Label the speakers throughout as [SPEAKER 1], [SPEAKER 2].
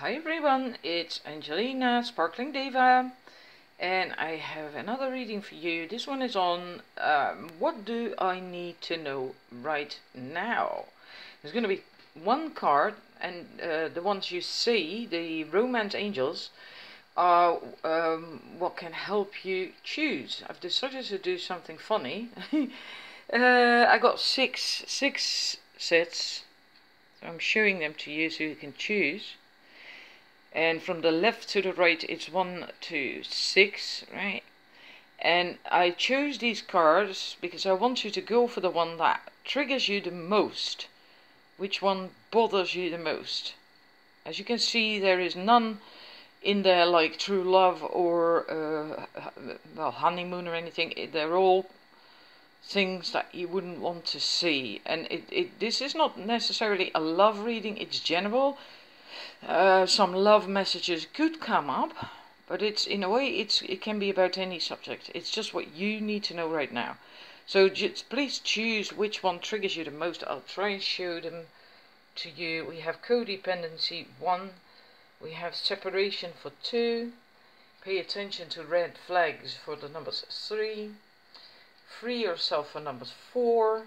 [SPEAKER 1] Hi everyone, it's Angelina, Sparkling Diva, and I have another reading for you. This one is on what do I need to know right now. There's going to be one card, and the ones you see, the romance angels, are what can help you choose. I've decided to do something funny. I got six sets, so I'm showing them to you so you can choose. And from the left to the right, it's 1 to 6, right? And I chose these cards because I want you to go for the one that triggers you the most. Which one bothers you the most? As you can see, there is none in there like true love or well, honeymoon or anything. They're all things that you wouldn't want to see. And this is not necessarily a love reading, it's general. Some love messages could come up, but it's in a way it can be about any subject. It's just what you need to know right now. So just please choose which one triggers you the most. I'll try and show them to you. We have codependency 1, we have separation for 2, pay attention to red flags for the numbers 3, free yourself for numbers 4,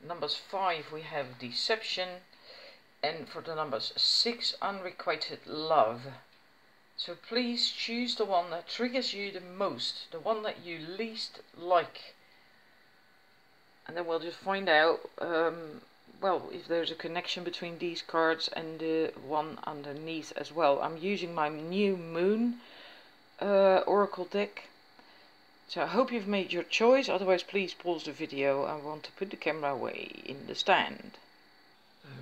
[SPEAKER 1] numbers 5 we have deception, and for the numbers 6, unrequited love. So please choose the one that triggers you the most, the one that you least like. And then we'll just find out, well, if there's a connection between these cards and the one underneath as well. I'm using my new moon oracle deck. So I hope you've made your choice, otherwise please pause the video. I want to put the camera away in the stand.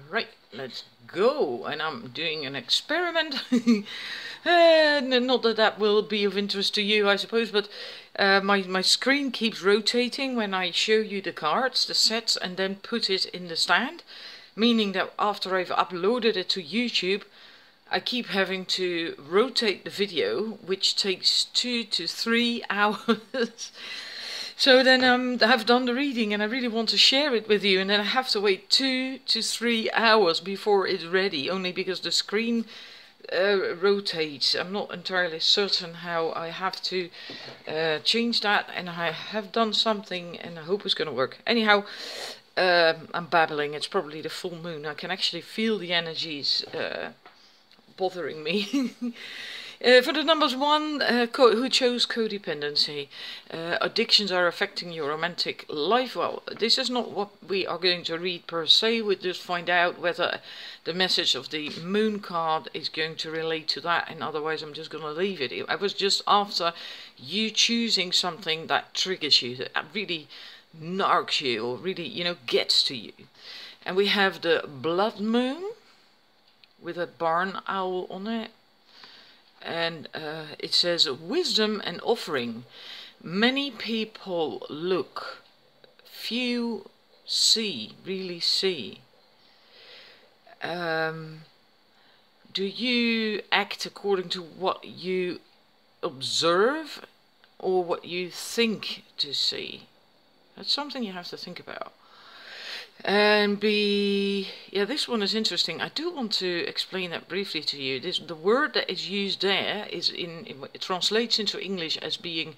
[SPEAKER 1] Right, let's go. And I'm doing an experiment. Not that that will be of interest to you, I suppose, but my screen keeps rotating when I show you the cards, the sets, and then put it in the stand. Meaning that after I've uploaded it to YouTube, I keep having to rotate the video, which takes 2 to 3 hours. So then I've done the reading and I really want to share it with you, and then I have to wait 2 to 3 hours before it's ready, only because the screen rotates. I'm not entirely certain how I have to change that, and I have done something and I hope it's going to work. Anyhow, I'm babbling, it's probably the full moon. I can actually feel the energies bothering me. For the numbers 1, who chose codependency. Addictions are affecting your romantic life. Well, this is not what we are going to read per se. We'll just find out whether the message of the moon card is going to relate to that, and otherwise I'm just going to leave it. I was just after you choosing something that triggers you, that really narks you, or really, you know, gets to you. And we have the blood moon with a barn owl on it. And it says, wisdom and offering. Many people look, few see, really see. Do you act according to what you observe or what you think to see? That's something you have to think about. And yeah, this one is interesting. I do want to explain that briefly to you. The word that is used there is it translates into English as being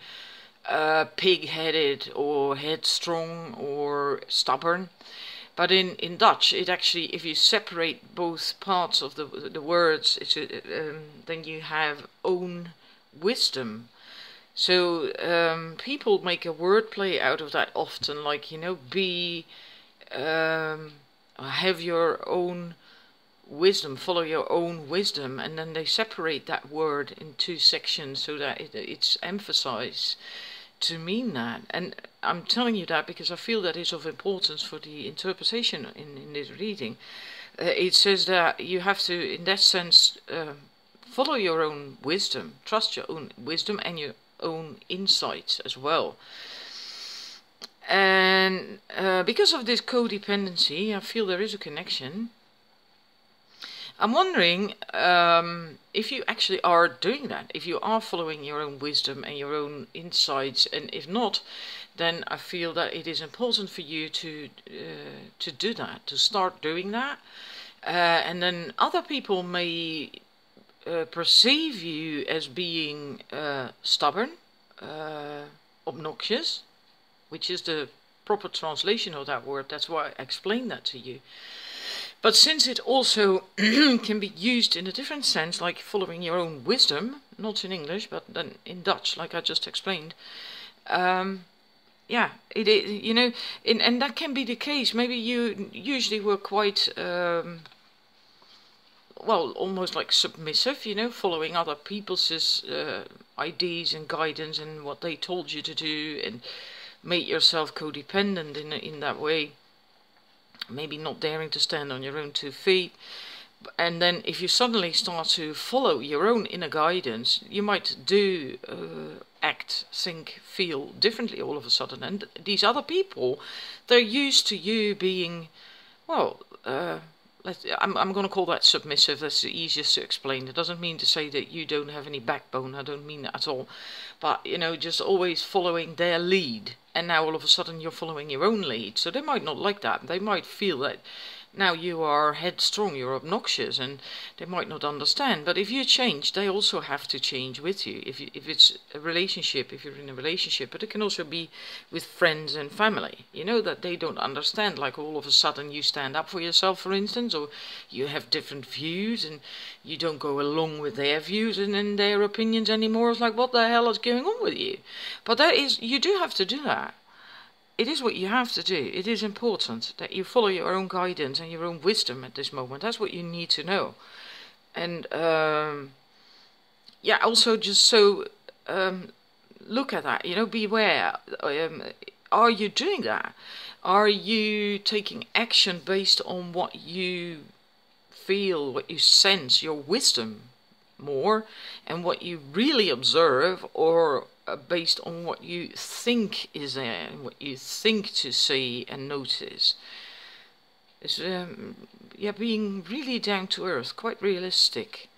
[SPEAKER 1] pig-headed or headstrong or stubborn. But in Dutch, it actually, if you separate both parts of the words, then you have own wisdom. So people make a wordplay out of that often, like, you know, have your own wisdom, follow your own wisdom, and then they separate that word in 2 sections so that it's emphasized to mean that. And I'm telling you that because I feel that is of importance for the interpretation in this reading. It says that you have to, in that sense, follow your own wisdom, trust your own wisdom and your own insights as well. And because of this codependency, I feel there is a connection. I'm wondering if you actually are doing that, if you are following your own wisdom and your own insights, and if not, then I feel that it is important for you to do that, to start doing that. And then other people may perceive you as being stubborn, obnoxious, which is the proper translation of that word. That's why I explained that to you. But since it also can be used in a different sense, like following your own wisdom, not in English, but then in Dutch, like I just explained, yeah, you know, and that can be the case. Maybe you usually were quite, well, almost like submissive, you know, following other people's ideas and guidance and what they told you to do, and made yourself codependent in that way. Maybe not daring to stand on your own 2 feet. And then if you suddenly start to follow your own inner guidance, you might do, act, think, feel differently all of a sudden. And these other people, they're used to you being, well, I'm going to call that submissive. That's the easiest to explain. It doesn't mean to say that you don't have any backbone. I don't mean that at all. But, you know, just always following their lead. And now all of a sudden you're following your own lead. So they might not like that. They might feel that now you are headstrong, you're obnoxious, and they might not understand. But if you change, they also have to change with you. If it's a relationship, if you're in a relationship, but it can also be with friends and family. You know, that they don't understand, like all of a sudden you stand up for yourself, for instance, or you have different views and you don't go along with their views and their opinions anymore. It's like, what the hell is going on with you? But that is, you do have to do that. It is what you have to do. It is important that you follow your own guidance and your own wisdom at this moment. That's what you need to know. And yeah, also just so look at that, you know, beware. Are you doing that? Are you taking action based on what you feel, what you sense, your wisdom more, and what you really observe, or based on what you think is there, and what you think to see and notice? It's yeah, being really down to earth, quite realistic,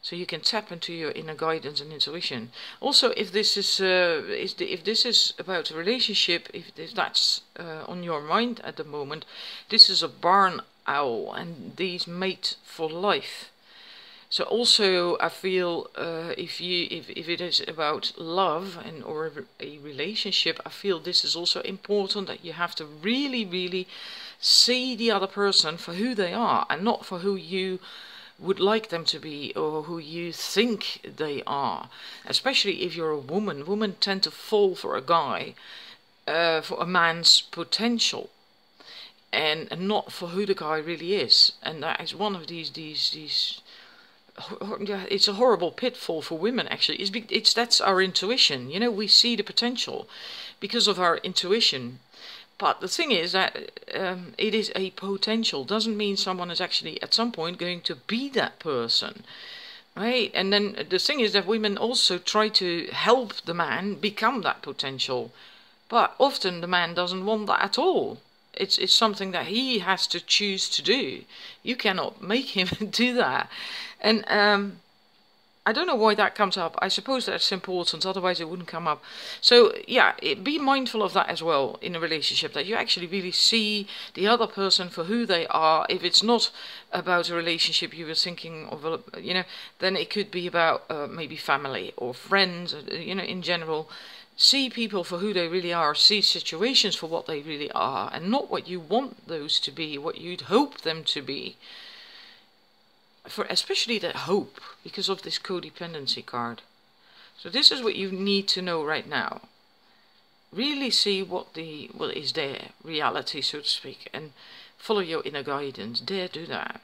[SPEAKER 1] so you can tap into your inner guidance and intuition. Also, if this is if this is about a relationship, if that's on your mind at the moment, this is a barn owl, and these mate for life. So also, I feel if it is about love and or a relationship, I feel this is also important, that you have to really see the other person for who they are, and not for who you would like them to be or who you think they are. Especially if you're a woman. Women tend to fall for a guy for a man's potential, and not for who the guy really is. And that is one of these it's a horrible pitfall for women, actually. That's our intuition, you know. We see the potential because of our intuition. But the thing is that it is a potential. Doesn't mean someone is actually at some point going to be that person, right? And then the thing is that women also try to help the man become that potential, but often the man doesn't want that at all. It's something that he has to choose to do. You cannot make him do that. And I don't know why that comes up. I suppose that's important, otherwise it wouldn't come up. So yeah, be mindful of that as well in a relationship, that you actually really see the other person for who they are. If it's not about a relationship you were thinking of, you know, then it could be about maybe family or friends, you know, in general. See people for who they really are. See situations for what they really are, and not what you want those to be, what you'd hope them to be. For especially that hope, because of this codependency card. So this is what you need to know right now. Really see what is their reality, so to speak, and follow your inner guidance. Dare do that.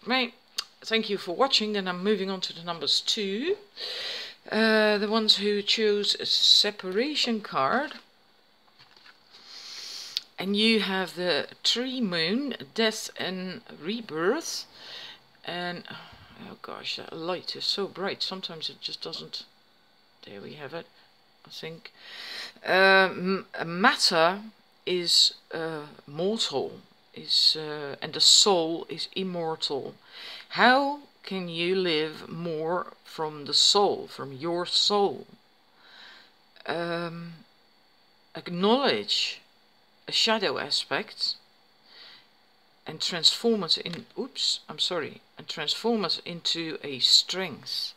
[SPEAKER 1] Right. Thank you for watching. Then I'm moving on to the numbers 2. The ones who chose a separation card. And you have the Tree Moon, Death and Rebirth. And, oh gosh, that light is so bright. Sometimes it just doesn't. There we have it, I think. Matter is mortal, and the soul is immortal. How can you live more from the soul, from your soul? Acknowledge a shadow aspect, and transform us in, and transform us into a strength.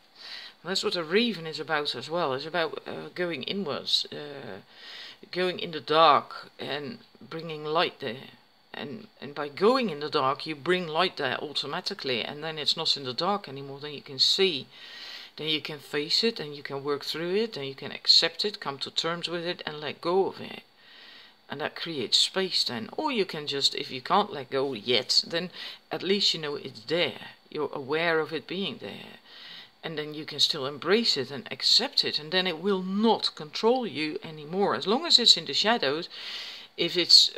[SPEAKER 1] And that's what the raven is about as well. It's about going inwards, going in the dark and bringing light there. And by going in the dark, you bring light there automatically, and then it's not in the dark anymore. Then you can see, then you can face it, and you can work through it, and you can accept it, come to terms with it, and let go of it. And that creates space then. Or you can just, if you can't let go yet, then at least you know it's there. You're aware of it being there. And then you can still embrace it and accept it, and then it will not control you anymore. As long as it's in the shadows, if it's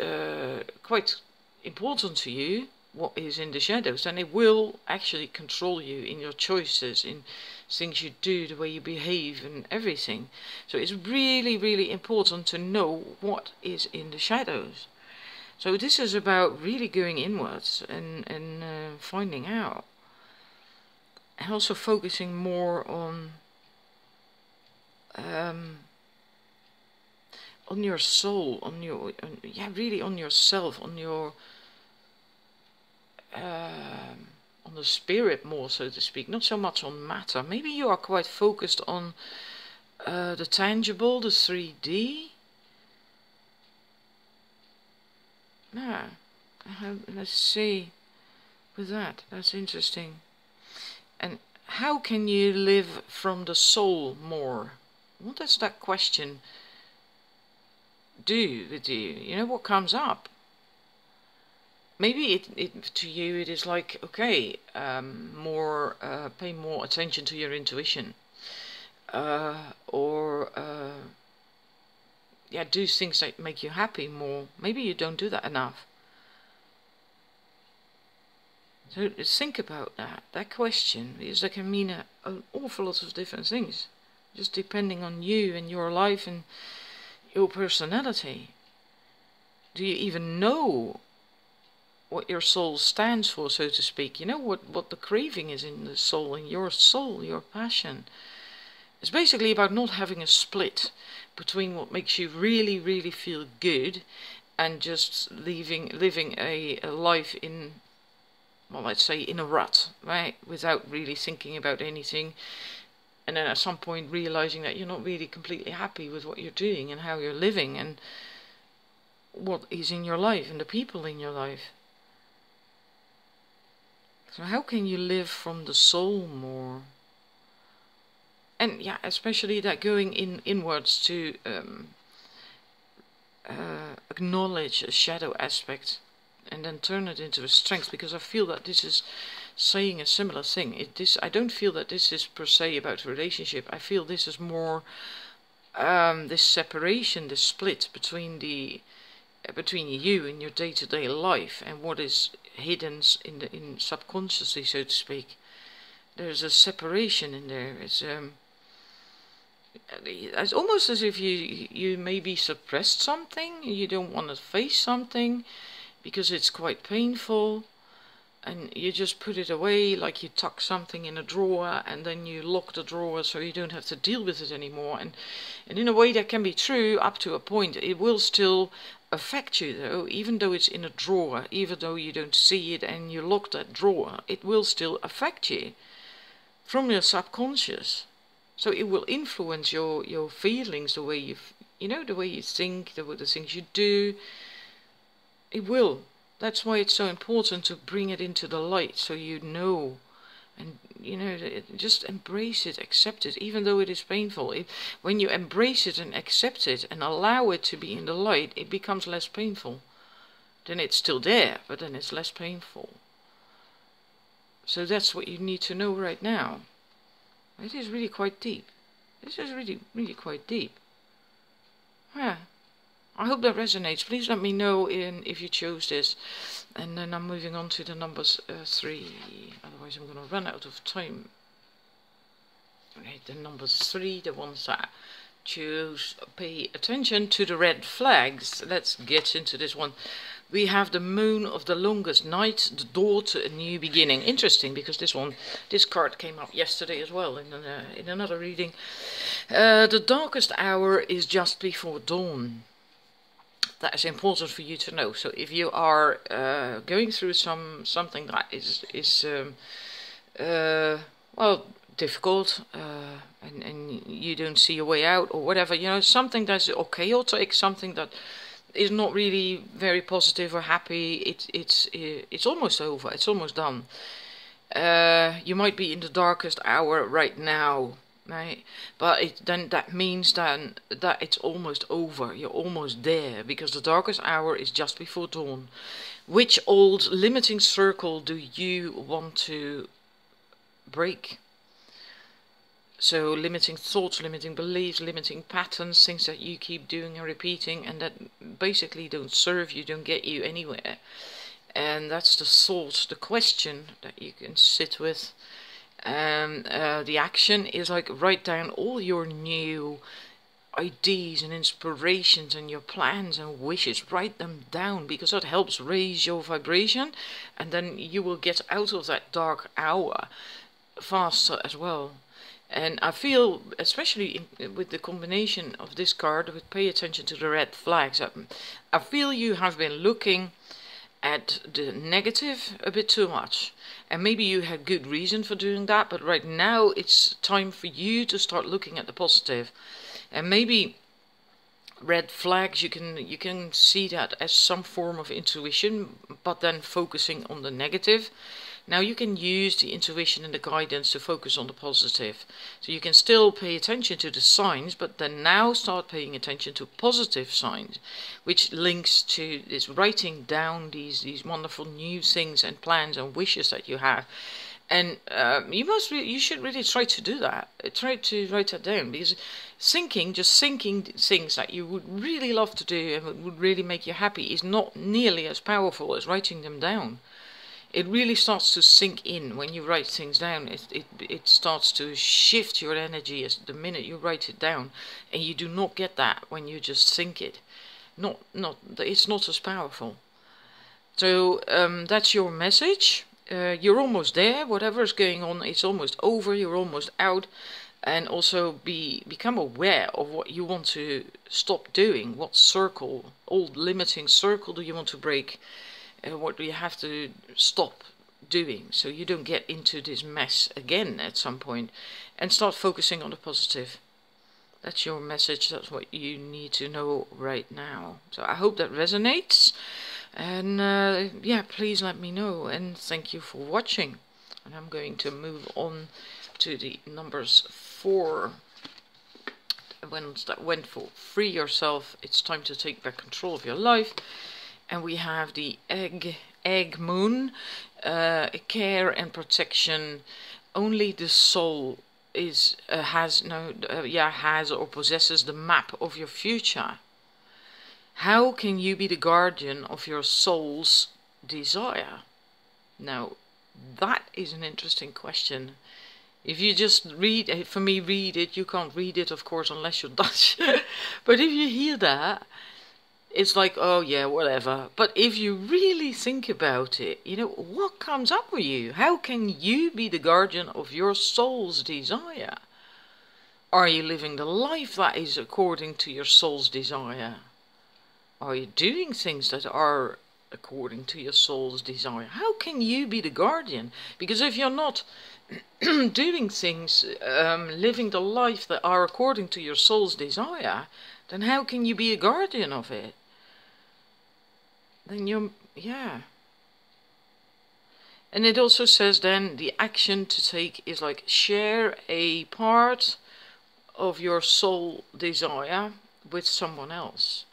[SPEAKER 1] quite important to you, what is in the shadows, then it will actually control you in your choices, in things you do, the way you behave and everything. So it's really, really important to know what is in the shadows. So this is about really going inwards and finding out. And also focusing more on your soul, on yourself, on your on the spirit more, so to speak, not so much on matter. Maybe you are quite focused on the tangible, the 3D. Yeah, let's see with that. That's interesting. And how can you live from the soul more? What does that question do with you? You know, what comes up? Maybe it to you it is like, okay, pay more attention to your intuition, or do things that make you happy more. Maybe you don't do that enough. So think about that question, because that can mean an awful lot of different things, just depending on you and your life and your personality. Do you even know what your soul stands for, so to speak? You know what the craving is in the soul, your passion. It's basically about not having a split between what makes you really, really feel good and just living a life in, well, let's say in a rut, right? Without really thinking about anything. And then at some point realizing that you're not really completely happy with what you're doing and how you're living and what is in your life and the people in your life. So how can you live from the soul more? And yeah, especially that going inwards to acknowledge a shadow aspect and then turn it into a strength, because I feel that this is saying a similar thing. I don't feel that this is per se about relationship. I feel this is more this separation, this split between you and your day-to-day life and what is hidden in subconsciously, so to speak. There's a separation in there. It's almost as if you maybe suppressed something. You don't want to face something because it's quite painful, and you just put it away, like you tuck something in a drawer and then you lock the drawer so you don't have to deal with it anymore. And in a way that can be true up to a point. It will still affect you though, even though it's in a drawer, even though you don't see it and you lock that drawer, it will still affect you from your subconscious. So it will influence your feelings, the way the way you think, the things you do. It will. That's why it's so important to bring it into the light, so you know, and just embrace it, accept it, even though it is painful. When you embrace it and accept it and allow it to be in the light, it becomes less painful. Then it's still there, but then it's less painful. So that's what you need to know right now. It is really quite deep. This is really, really quite deep. Yeah. I hope that resonates. Please let me know if you chose this. And then I'm moving on to the numbers 3. Otherwise I'm going to run out of time. Okay, the numbers 3, the ones that choose, pay attention to the red flags. Let's get into this one. We have the moon of the longest night, the door to a new beginning. Interesting, because this card came up yesterday as well in another reading. The darkest hour is just before dawn. that is important for you to know. So if you are going through something that is well, difficult, and you don't see a way out or whatever, you know, something that's chaotic, something that is not really very positive or happy, it's almost over, it's almost done. You might be in the darkest hour right now, right? But then that means that it's almost over. You're almost there, because the darkest hour is just before dawn. Which old limiting circle do you want to break? So limiting thoughts, limiting beliefs, limiting patterns, things that you keep doing and repeating and that basically don't serve you, don't get you anywhere. And that's the thought, the question that you can sit with. And the action is like, write down all your new ideas and inspirations and your plans and wishes. Write them down, because that helps raise your vibration, and then you will get out of that dark hour faster as well. And I feel, especially with the combination of this card, with pay attention to the red flags, I feel you have been looking at the negative a bit too much. And maybe you had good reason for doing that, but right now it's time for you to start looking at the positive. And maybe red flags, you can see that as some form of intuition, but then focusing on the negative. Now you can use the intuition and the guidance to focus on the positive. So you can still pay attention to the signs, but then now start paying attention to positive signs, which links to this writing down these wonderful new things and plans and wishes that you have. And you should really try to do that. Try to write that down, because just thinking things that you would really love to do and would really make you happy is not nearly as powerful as writing them down. It really starts to sink in when you write things down. It starts to shift your energy as the minute you write it down, and you do not get that when you just think it. It's not as powerful. So that's your message. You're almost there. Whatever is going on, it's almost over. You're almost out. And also become aware of what you want to stop doing. What circle, old limiting circle, do you want to break? What do you have to stop doing, so you don't get into this mess again at some point, and start focusing on the positive. That's your message. That's what you need to know right now. So I hope that resonates, and yeah, please let me know, and thank you for watching. And I'm going to move on to the numbers 4. Ones that went for free yourself. It's time to take back control of your life. And we have the egg moon, care and protection. Only the soul has or possesses the map of your future. How can you be the guardian of your soul's desire? Now, that is an interesting question. If you just read it, you can't read it, of course, unless you're Dutch. But if you hear that, it's like, oh yeah, whatever. But if you really think about it, you know, what comes up for you? How can you be the guardian of your soul's desire? Are you living the life that is according to your soul's desire? Are you doing things that are according to your soul's desire? How can you be the guardian? Because if you're not doing things, living the life that are according to your soul's desire, then how can you be a guardian of it? Then yeah. And it also says then the action to take is like, share a part of your soul desire with someone else.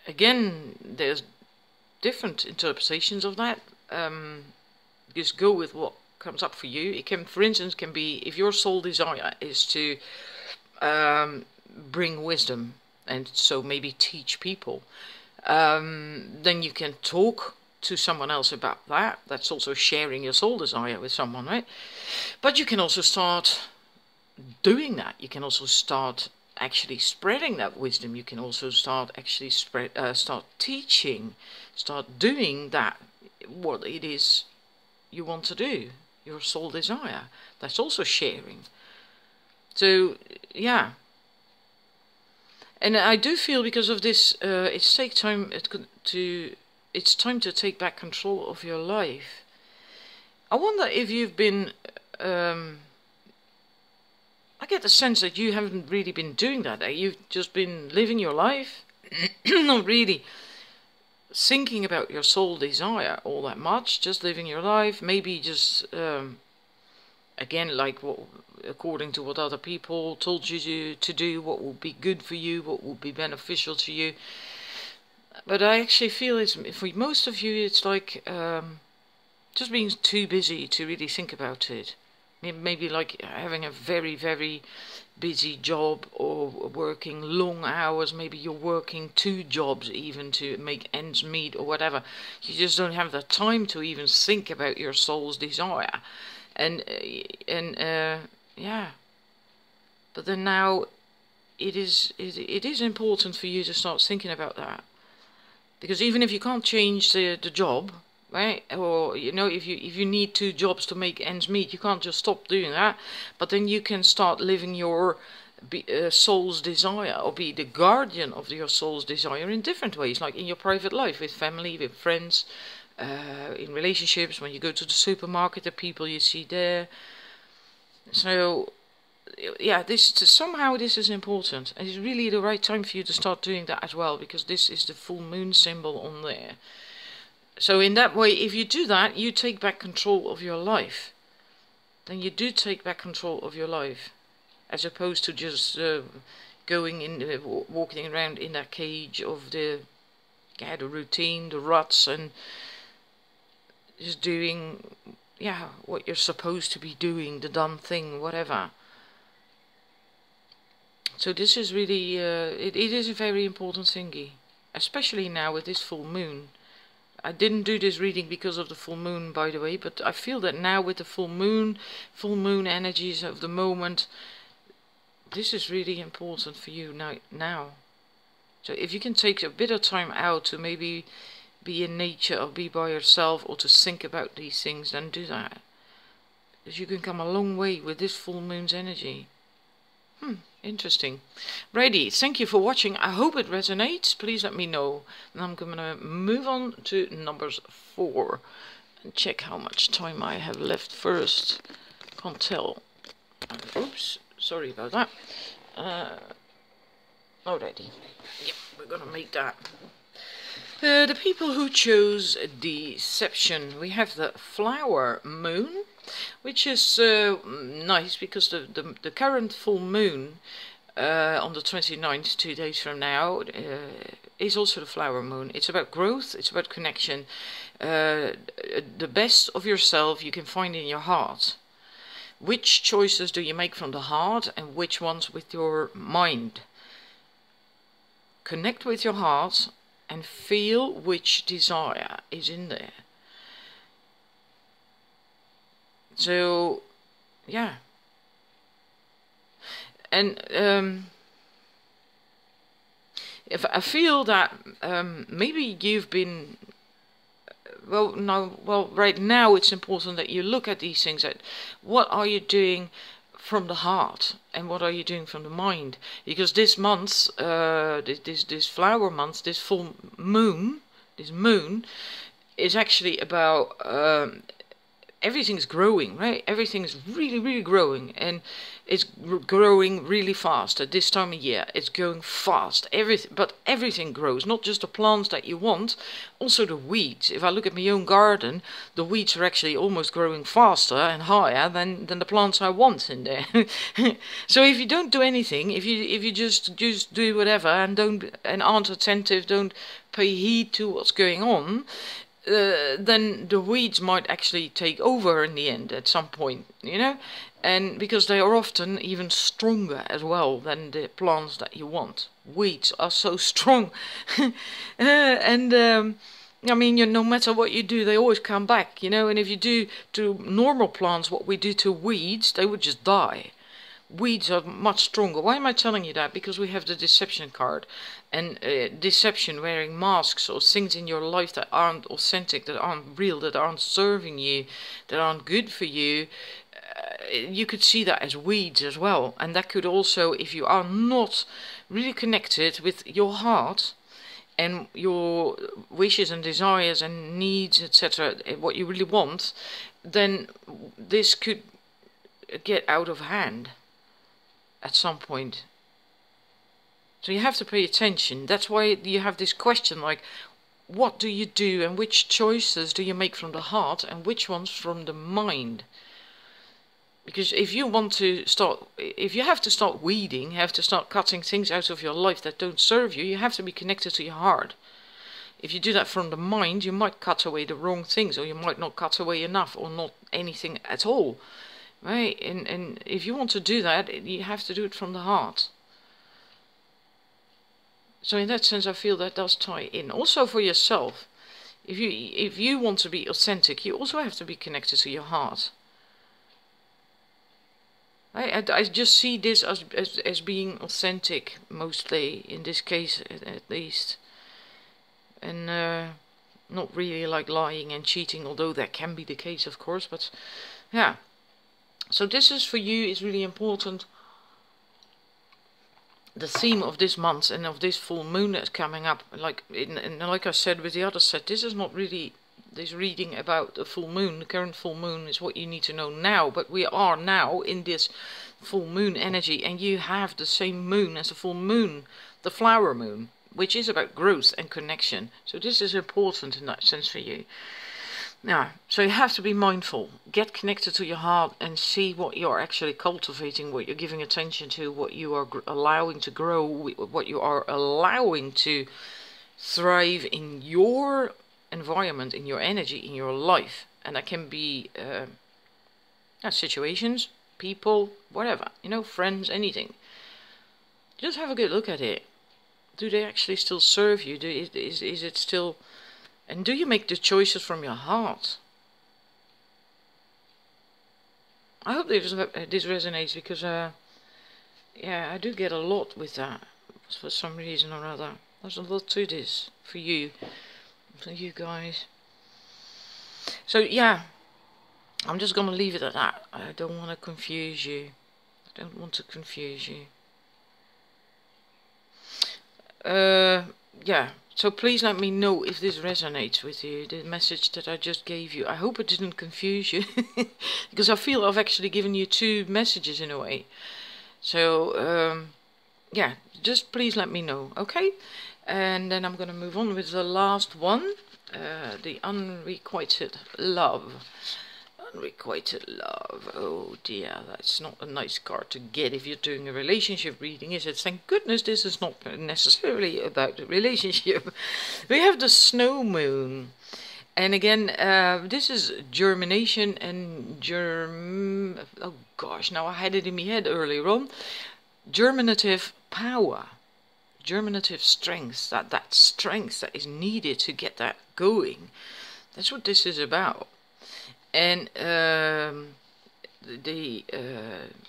[SPEAKER 1] Again, there's different interpretations of that. Just go with what comes up for you. It can, for instance, can be if your soul desire is to bring wisdom, and so maybe teach people. Then you can talk to someone else about that. That's also sharing your soul desire with someone, right? But you can also start doing that. You can also start actually spreading that wisdom. You can also start actually start teaching, start doing that, what it is you want to do, your soul desire. That's also sharing. So yeah. And I do feel because of this, it's time to take back control of your life. I wonder if you've been. I get the sense that you haven't really been doing that. That you've just been living your life, not really thinking about your soul desire all that much. Just living your life, maybe just again, like according to what other people told you to do, what will be good for you, what will be beneficial to you. But I actually feel it's, for most of you, it's like just being too busy to really think about it. Maybe like having a very, very busy job, or working long hours. Maybe you're working 2 jobs even to make ends meet or whatever. You just don't have the time to even think about your soul's desire. And yeah. But then now it is important for you to start thinking about that. Because even if you can't change the job, right? Or if you need 2 jobs to make ends meet, you can't just stop doing that. But then you can start living your soul's desire, or be the guardian of your soul's desire in different ways, like in your private life, with family, with friends, in relationships, when you go to the supermarket, the people you see there. So yeah, somehow this is important, and it's really the right time for you to start doing that as well, because this is the full moon symbol on there. So in that way, if you do that, you take back control of your life. Then you do take back control of your life, as opposed to just going in, walking around in that cage of the routine, the ruts, and just doing what you're supposed to be doing, the dumb thing, whatever. So this is really it is a very important thingy, especially now with this full moon. I didn't do this reading because of the full moon, by the way, but I feel that now with the full moon energies of the moment, this is really important for you now. So if you can take a bit of time out to maybe be in nature, or be by yourself, or to think about these things, then do that. Because you can come a long way with this full moon's energy. Interesting. Righty, thank you for watching. I hope it resonates. Please let me know. And I'm going to move on to numbers 4 and check how much time I have left first. Can't tell. Oops, sorry about that. Alrighty. Yep, we're going to make that. The people who chose deception. We have the flower moon, which is nice because the current full moon on the 29th, 2 days from now, is also the flower moon. It's about growth, it's about connection. The best of yourself you can find in your heart. Which choices do you make from the heart, and which ones with your mind? Connect with your heart and feel which desire is in there. So, yeah. And if I feel that maybe you've been, right now it's important that you look at these things, at what are you doing from the heart, and what are you doing from the mind? Because this month, this flower month, this full moon, this moon, is actually about everything's growing, right? Everything's really, really growing, and it's growing really fast at this time of year. It's going fast. Everything grows, not just the plants that you want, also the weeds. If I look at my own garden, the weeds are actually almost growing faster and higher than the plants I want in there. So if you don't do anything, if you just do whatever and aren't attentive, don't pay heed to what's going on, then the weeds might actually take over in the end at some point, and because they are often even stronger as well than the plants that you want. Weeds are so strong. And I mean, no matter what you do, they always come back, and if you do to normal plants what we do to weeds, they would just die. Weeds are much stronger. Why am I telling you that? Because we have the deception card, and deception, wearing masks, or things in your life that aren't authentic, that aren't real, that aren't serving you, that aren't good for you, you could see that as weeds as well. And that could also, if you are not really connected with your heart and your wishes and desires and needs, etc., what you really want, then this could get out of hand at some point. So you have to pay attention. That's why you have this question like, what do you do and which choices do you make from the heart and which ones from the mind? Because if you want to start, if you have to start weeding, have to start cutting things out of your life that don't serve you, you have to be connected to your heart. If you do that from the mind, you might cut away the wrong things, or you might not cut away enough, or not anything at all. Right? And if you want to do that, you have to do it from the heart. So in that sense, I feel that does tie in. Also for yourself, if you want to be authentic, you also have to be connected to your heart. I just see this as being authentic, mostly, in this case at least. And not really like lying and cheating, although that can be the case, of course. But yeah, so this is for you, is really important. The theme of this month and of this full moon that's coming up, like I said with the other set, this is not really this reading about the full moon. The current full moon is what you need to know now, but we are now in this full moon energy, and you have the same moon as the full moon, the flower moon, which is about growth and connection. So this is important in that sense for you. Now, so you have to be mindful, get connected to your heart and see what you're actually cultivating, what you're giving attention to, what you are allowing to grow, what you are allowing to thrive in your environment, in your energy, in your life. And that can be situations, people, whatever, you know, friends, anything. Just have a good look at it. Do they actually still serve you? Is it still... And do you make the choices from your heart? I hope this resonates, because yeah, I do get a lot with that for some reason or other. There's a lot to this for you guys. So yeah, I'm just gonna leave it at that. I don't want to confuse you. I don't want to confuse you. Yeah. So please let me know if this resonates with you, the message that I just gave you. I hope it didn't confuse you, because I feel I've actually given you two messages in a way. So, yeah, just please let me know, okay? And then I'm going to move on with the last one, the unrequited love. Unrequited love. Oh dear, that's not a nice card to get if you're doing a relationship reading, is it? Thank goodness this is not necessarily about the relationship. We have the snow moon. And again, this is germination and oh gosh, now I had it in my head earlier on. Germinative power. Germinative strength. That strength that is needed to get that going. That's what this is about. And the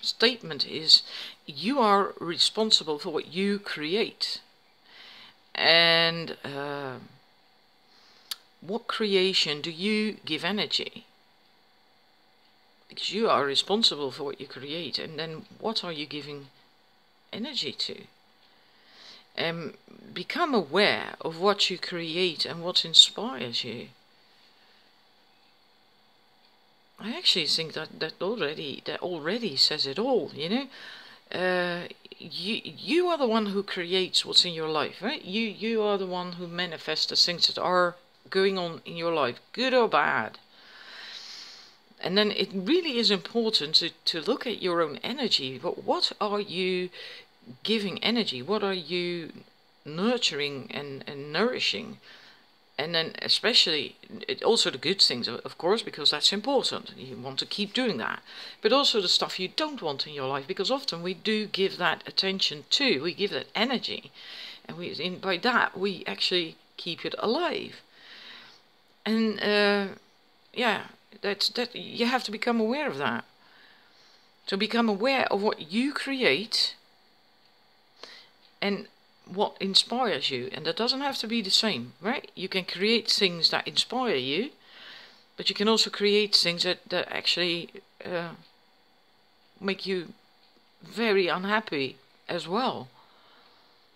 [SPEAKER 1] statement is, you are responsible for what you create. And what creation do you give energy? Because you are responsible for what you create. And then what are you giving energy to? Become aware of what you create and what inspires you. I actually think that already says it all, you know. You are the one who creates what's in your life, right? You are the one who manifests the things that are going on in your life, good or bad. And then it really is important to look at your own energy. But what are you giving energy? What are you nurturing and nourishing? And then especially, also the good things, of course, because that's important. You want to keep doing that. But also the stuff you don't want in your life, because often we do give that attention to, we give that energy. And by that, we actually keep it alive. And yeah, that you have to become aware of that. So become aware of what you create and what inspires you. And that doesn't have to be the same, right? You can create things that inspire you, but you can also create things that actually make you very unhappy as well.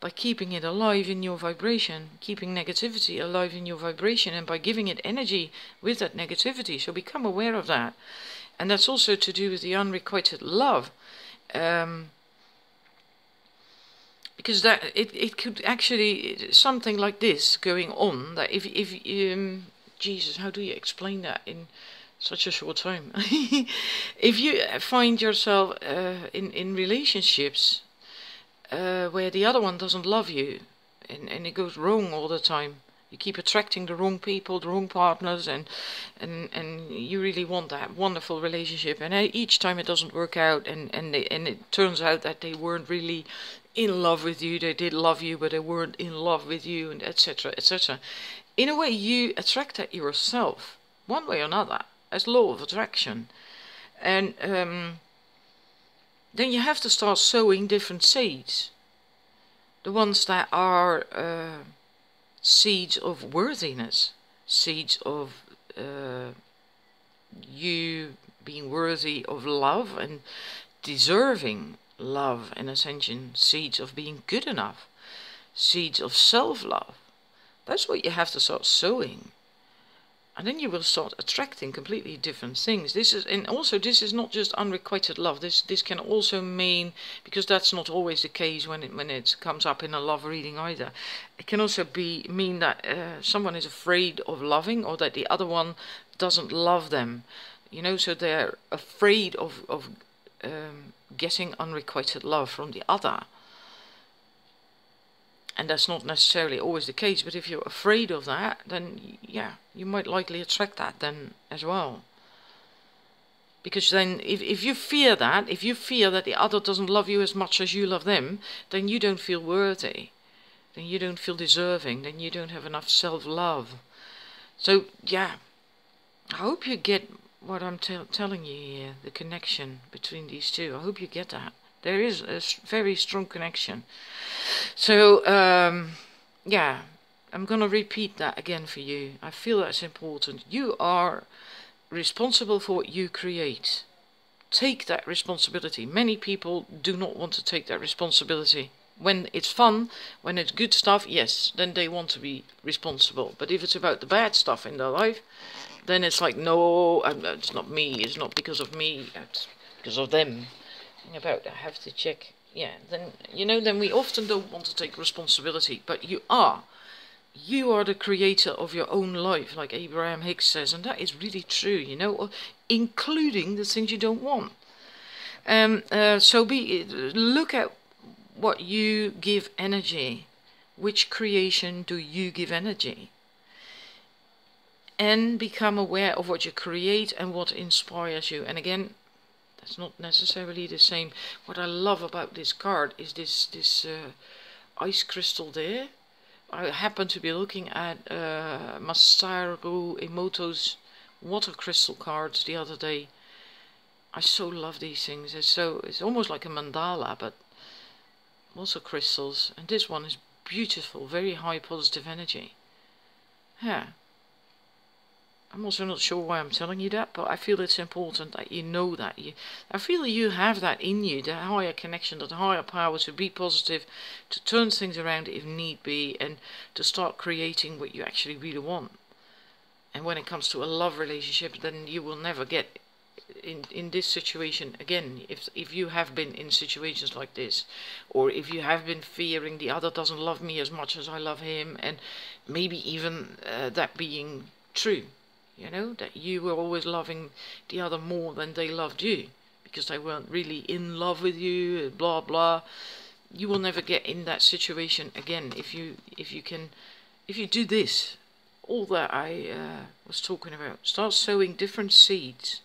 [SPEAKER 1] By keeping it alive in your vibration, keeping negativity alive in your vibration, and by giving it energy with that negativity. So become aware of that. And that's also to do with the unrequited love. Because that it could actually, something like this going on, that if Jesus, how do you explain that in such a short time? If you find yourself in relationships where the other one doesn't love you, and it goes wrong all the time, you keep attracting the wrong people, the wrong partners, and you really want that wonderful relationship, and each time it doesn't work out, and it turns out that they weren't really in love with you. They did love you, but they weren't in love with you, and etc., etc. In a way, you attract that yourself, one way or another, as law of attraction. And then you have to start sowing different seeds. The ones that are seeds of worthiness, seeds of you being worthy of love and deserving love and ascension, seeds of being good enough, seeds of self-love. That's what you have to start sowing. And then you will start attracting completely different things. This is not just unrequited love. This can also mean, because that's not always the case when it comes up in a love reading either. It can also mean that someone is afraid of loving, or that the other one doesn't love them. You know, so they're afraid of getting unrequited love from the other. And that's not necessarily always the case, but if you're afraid of that, then yeah, you might likely attract that then as well. Because then if you fear that, the other doesn't love you as much as you love them, then you don't feel worthy, then you don't feel deserving, then you don't have enough self-love. So yeah, I hope you get what I'm telling you here, the connection between these two. I hope you get that. There is a very strong connection. So, yeah, I'm going to repeat that again for you. I feel that's important. You are responsible for what you create. Take that responsibility. Many people do not want to take that responsibility. When it's fun, when it's good stuff, yes, then they want to be responsible. But if it's about the bad stuff in their life, then it's like, no, it's not me, it's not because of me, it's because of them. About, I have to check. Yeah, then, you know, then we often don't want to take responsibility, but you are the creator of your own life, like Abraham Hicks says, and that is really true, you know, including the things you don't want. So look at what you give energy. Which creation do you give energy? And become aware of what you create and what inspires you. And again, that's not necessarily the same. What I love about this card is this ice crystal there. I happen to be looking at Masaru Emoto's water crystal cards the other day. I so love these things. It's almost like a mandala, but also crystals. And this one is beautiful, very high positive energy. Yeah. I'm also not sure why I'm telling you that, but I feel it's important that you know that. I feel you have that in you, that higher connection, that higher power to be positive, to turn things around if need be, and to start creating what you actually really want. And when it comes to a love relationship, then you will never get in this situation again. If you have been in situations like this, or if you have been fearing the other doesn't love me as much as I love him, and maybe even that being true. You know, that you were always loving the other more than they loved you, because they weren't really in love with you, blah blah. You will never get in that situation again if you do this, all that I was talking about. Start sowing different seeds.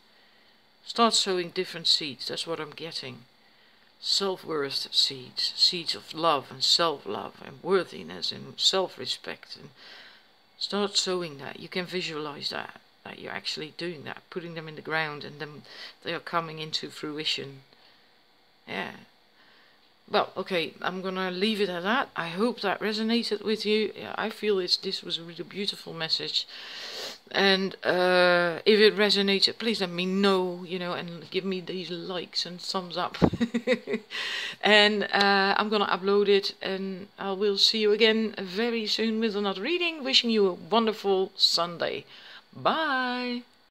[SPEAKER 1] Start sowing different seeds. That's what I'm getting. Self-worth seeds, seeds of love and self-love and worthiness and self-respect. And start sowing that. You can visualize that you're actually doing that, putting them in the ground, and then they are coming into fruition. Yeah. well, okay, I'm gonna leave it at that. I hope that resonated with you. Yeah, I feel this was a really beautiful message. And if it resonated, please let me know, and give me these likes and thumbs up. And I'm gonna upload it, and I will see you again very soon with another reading. Wishing you a wonderful Sunday. Bye.